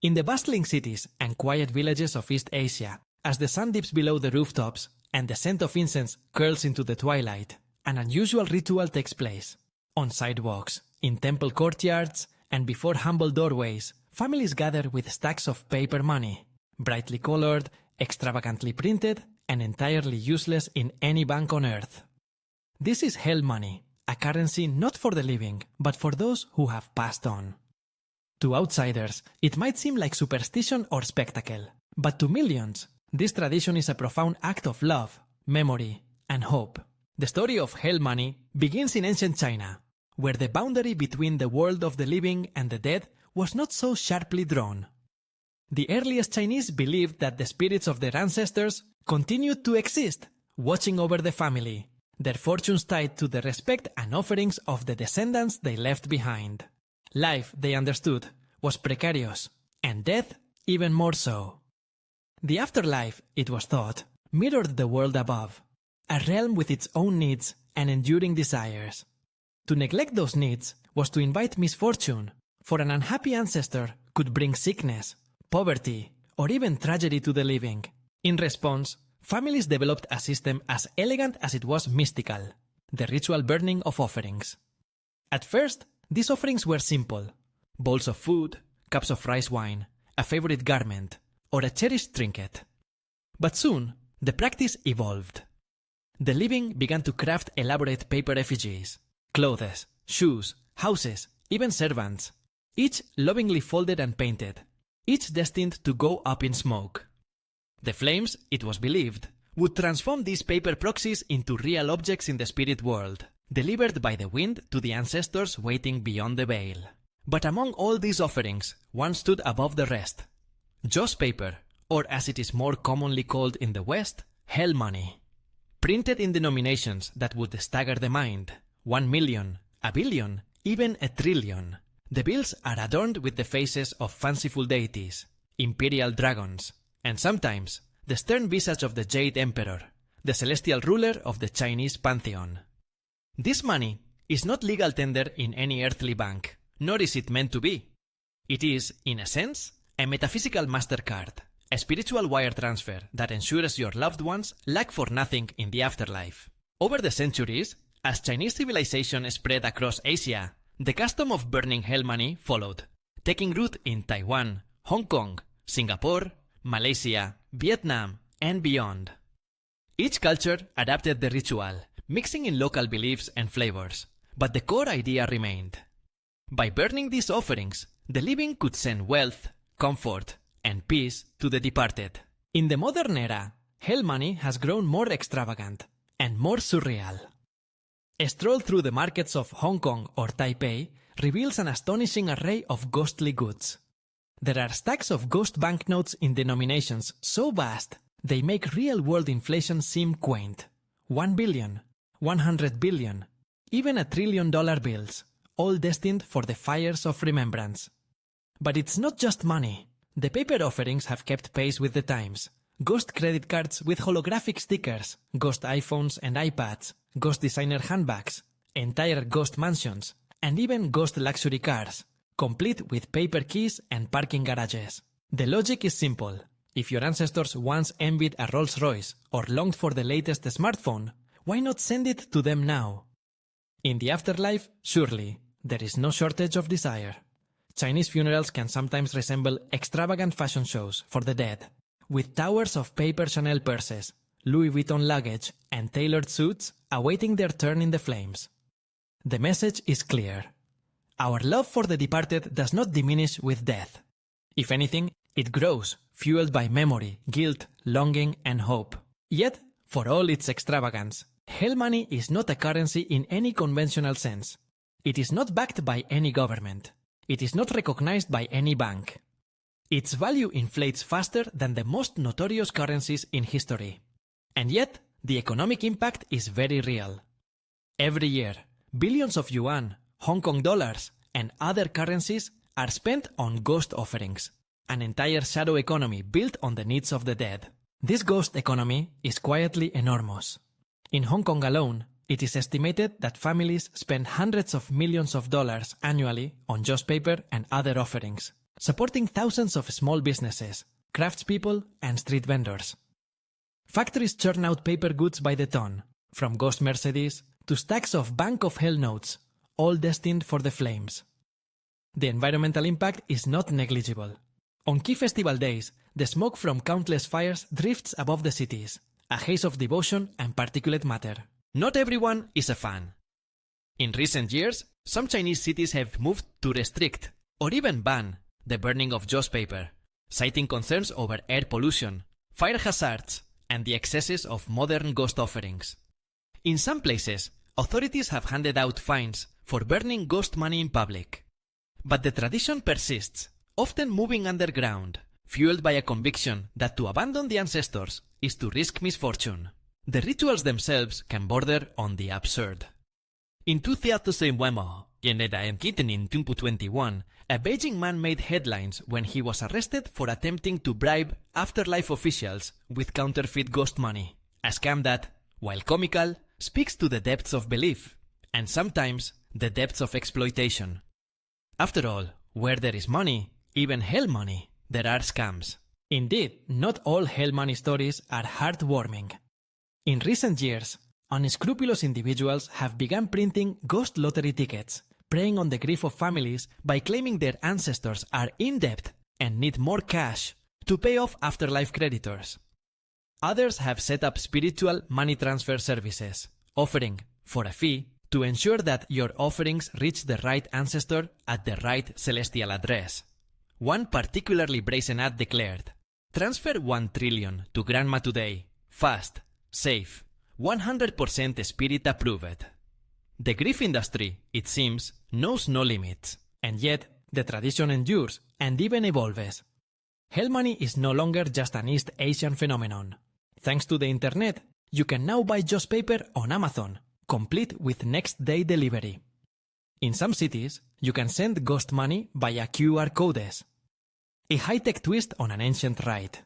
In the bustling cities and quiet villages of East Asia, as the sun dips below the rooftops and the scent of incense curls into the twilight, an unusual ritual takes place. On sidewalks, in temple courtyards, and before humble doorways, families gather with stacks of paper money, brightly colored, extravagantly printed, and entirely useless in any bank on earth. This is hell money, a currency not for the living, but for those who have passed on. To outsiders, it might seem like superstition or spectacle, but to millions, this tradition is a profound act of love, memory, and hope. The story of hell money begins in ancient China, where the boundary between the world of the living and the dead was not so sharply drawn. The earliest Chinese believed that the spirits of their ancestors continued to exist, watching over the family, their fortunes tied to the respect and offerings of the descendants they left behind. Life, they understood, was precarious, and death even more so. The afterlife, it was thought, mirrored the world above, a realm with its own needs and enduring desires. To neglect those needs was to invite misfortune, for an unhappy ancestor could bring sickness, poverty, or even tragedy to the living. In response, families developed a system as elegant as it was mystical, the ritual burning of offerings. At first, these offerings were simple: bowls of food, cups of rice wine, a favorite garment, or a cherished trinket. But soon, the practice evolved. The living began to craft elaborate paper effigies, clothes, shoes, houses, even servants, each lovingly folded and painted, each destined to go up in smoke. The flames, it was believed, would transform these paper proxies into real objects in the spirit world, delivered by the wind to the ancestors waiting beyond the veil. But among all these offerings, one stood above the rest: joss paper, or as it is more commonly called in the West, hell money. Printed in denominations that would stagger the mind, 1 million, a billion, even a trillion. The bills are adorned with the faces of fanciful deities, imperial dragons, and sometimes the stern visage of the Jade Emperor, the celestial ruler of the Chinese pantheon. This money is not legal tender in any earthly bank, nor is it meant to be. It is, in a sense, a metaphysical MasterCard, a spiritual wire transfer that ensures your loved ones lack for nothing in the afterlife. Over the centuries, as Chinese civilization spread across Asia, the custom of burning hell money followed, taking root in Taiwan, Hong Kong, Singapore, Malaysia, Vietnam, and beyond. Each culture adapted the ritual, mixing in local beliefs and flavors, but the core idea remained. By burning these offerings, the living could send wealth, comfort, and peace to the departed. In the modern era, hell money has grown more extravagant and more surreal. A stroll through the markets of Hong Kong or Taipei reveals an astonishing array of ghostly goods. There are stacks of ghost banknotes in denominations so vast they make real-world inflation seem quaint. 1 billion, 100 billion, even $1 trillion bills, all destined for the fires of remembrance. But it's not just money. The paper offerings have kept pace with the times. Ghost credit cards with holographic stickers, ghost iPhones and iPads, ghost designer handbags, entire ghost mansions, and even ghost luxury cars, complete with paper keys and parking garages. The logic is simple. If your ancestors once envied a Rolls-Royce or longed for the latest smartphone, why not send it to them now? In the afterlife, surely, there is no shortage of desire. Chinese funerals can sometimes resemble extravagant fashion shows for the dead, with towers of paper Chanel purses, Louis Vuitton luggage, and tailored suits awaiting their turn in the flames. The message is clear. Our love for the departed does not diminish with death. If anything, it grows, fueled by memory, guilt, longing, and hope. Yet, for all its extravagance, hell money is not a currency in any conventional sense. It is not backed by any government. It is not recognized by any bank. Its value inflates faster than the most notorious currencies in history. And yet, the economic impact is very real. Every year, billions of yuan, Hong Kong dollars, and other currencies are spent on ghost offerings, an entire shadow economy built on the needs of the dead. This ghost economy is quietly enormous. In Hong Kong alone, it is estimated that families spend hundreds of millions of dollars annually on joss paper and other offerings, supporting thousands of small businesses, craftspeople, and street vendors. Factories churn out paper goods by the ton, from ghost Mercedes to stacks of Bank of Hell notes, all destined for the flames. The environmental impact is not negligible. On key festival days, the smoke from countless fires drifts above the cities, a haze of devotion and particulate matter. Not everyone is a fan. In recent years, some Chinese cities have moved to restrict, or even ban, the burning of joss paper, citing concerns over air pollution, fire hazards, and the excesses of modern ghost offerings. In some places, authorities have handed out fines for burning ghost money in public. But the tradition persists, often moving underground, fueled by a conviction that to abandon the ancestors is to risk misfortune. The rituals themselves can border on the absurd. In 2021, in 2021, a Beijing man made headlines when he was arrested for attempting to bribe afterlife officials with counterfeit ghost money, a scam that, while comical, speaks to the depths of belief, and sometimes the depths of exploitation. After all, where there is money, even hell money, there are scams. Indeed, not all hell money stories are heartwarming. In recent years, unscrupulous individuals have begun printing ghost lottery tickets, preying on the grief of families by claiming their ancestors are in debt and need more cash to pay off afterlife creditors. Others have set up spiritual money transfer services, offering, for a fee, to ensure that your offerings reach the right ancestor at the right celestial address. One particularly brazen ad declared, "Transfer 1 trillion to Grandma today, fast, safe, 100% spirit approved." The grief industry, it seems, knows no limits, and yet the tradition endures and even evolves. Hell money is no longer just an East Asian phenomenon. Thanks to the internet, you can now buy joss paper on Amazon, complete with next-day delivery. In some cities, you can send ghost money via QR codes. A high-tech twist on an ancient rite.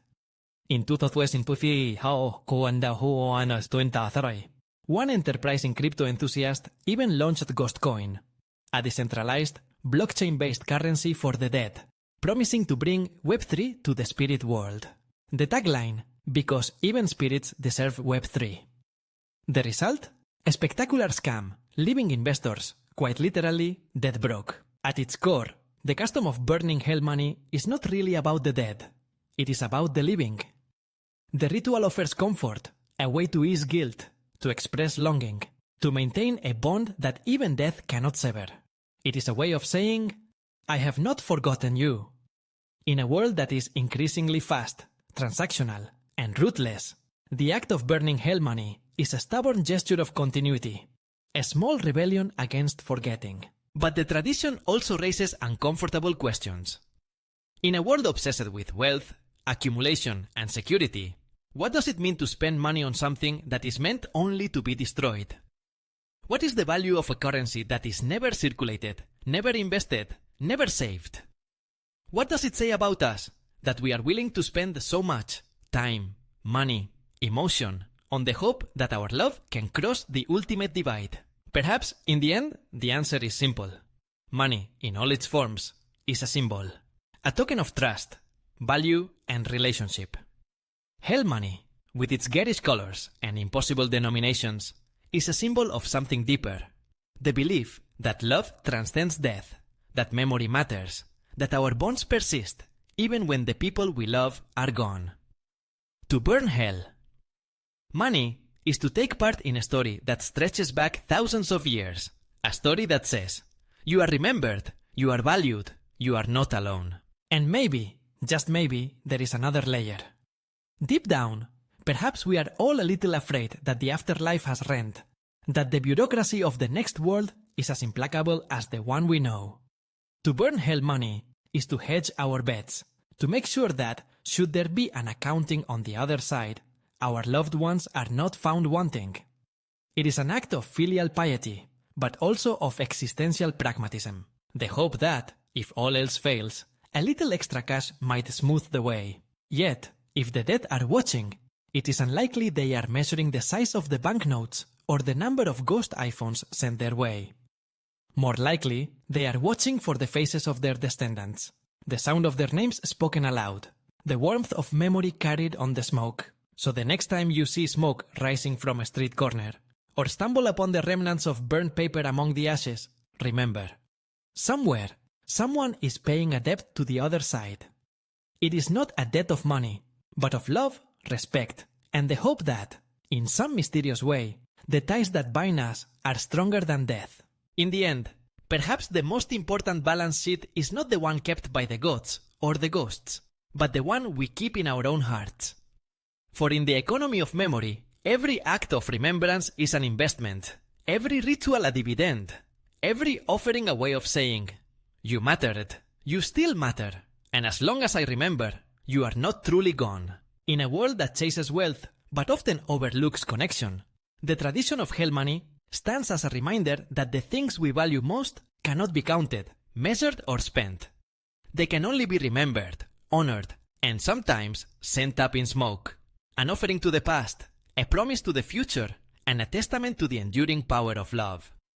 In 2023, one enterprising crypto enthusiast even launched Ghostcoin, a decentralized, blockchain-based currency for the dead, promising to bring Web3 to the spirit world. The tagline, "Because even spirits deserve Web3." The result? A spectacular scam, leaving investors, quite literally, dead broke. At its core, the custom of burning hell money is not really about the dead. It is about the living. The ritual offers comfort, a way to ease guilt, to express longing, to maintain a bond that even death cannot sever. It is a way of saying, "I have not forgotten you." In a world that is increasingly fast, transactional, and ruthless, the act of burning hell money is a stubborn gesture of continuity, a small rebellion against forgetting. But the tradition also raises uncomfortable questions. In a world obsessed with wealth, accumulation, and security, what does it mean to spend money on something that is meant only to be destroyed? What is the value of a currency that is never circulated, never invested, never saved? What does it say about us that we are willing to spend so much time, money, emotion on the hope that our love can cross the ultimate divide? Perhaps, in the end, the answer is simple. Money, in all its forms, is a symbol, a token of trust, value, and relationship. Hell money, with its garish colors and impossible denominations, is a symbol of something deeper, the belief that love transcends death, that memory matters, that our bonds persist even when the people we love are gone. To burn hell. Money is to take part in a story that stretches back thousands of years, a story that says, "You are remembered, you are valued, you are not alone." And maybe, just maybe, there is another layer. Deep down, perhaps we are all a little afraid that the afterlife has rent, that the bureaucracy of the next world is as implacable as the one we know. To burn hell money is to hedge our bets, to make sure that, should there be an accounting on the other side, our loved ones are not found wanting. It is an act of filial piety, but also of existential pragmatism, the hope that, if all else fails, a little extra cash might smooth the way. Yet, if the dead are watching, it is unlikely they are measuring the size of the banknotes or the number of ghost iPhones sent their way. More likely, they are watching for the faces of their descendants, the sound of their names spoken aloud, the warmth of memory carried on the smoke. So the next time you see smoke rising from a street corner, or stumble upon the remnants of burnt paper among the ashes, remember, somewhere, someone is paying a debt to the other side. It is not a debt of money, but of love, respect, and the hope that, in some mysterious way, the ties that bind us are stronger than death. In the end, perhaps the most important balance sheet is not the one kept by the gods or the ghosts, but the one we keep in our own hearts. For in the economy of memory, every act of remembrance is an investment, every ritual a dividend, every offering a way of saying, you mattered, you still matter, and as long as I remember, you are not truly gone. In a world that chases wealth, but often overlooks connection, the tradition of Hell Money stands as a reminder that the things we value most cannot be counted, measured or spent. They can only be remembered, honored, and sometimes sent up in smoke. An offering to the past, a promise to the future, and a testament to the enduring power of love.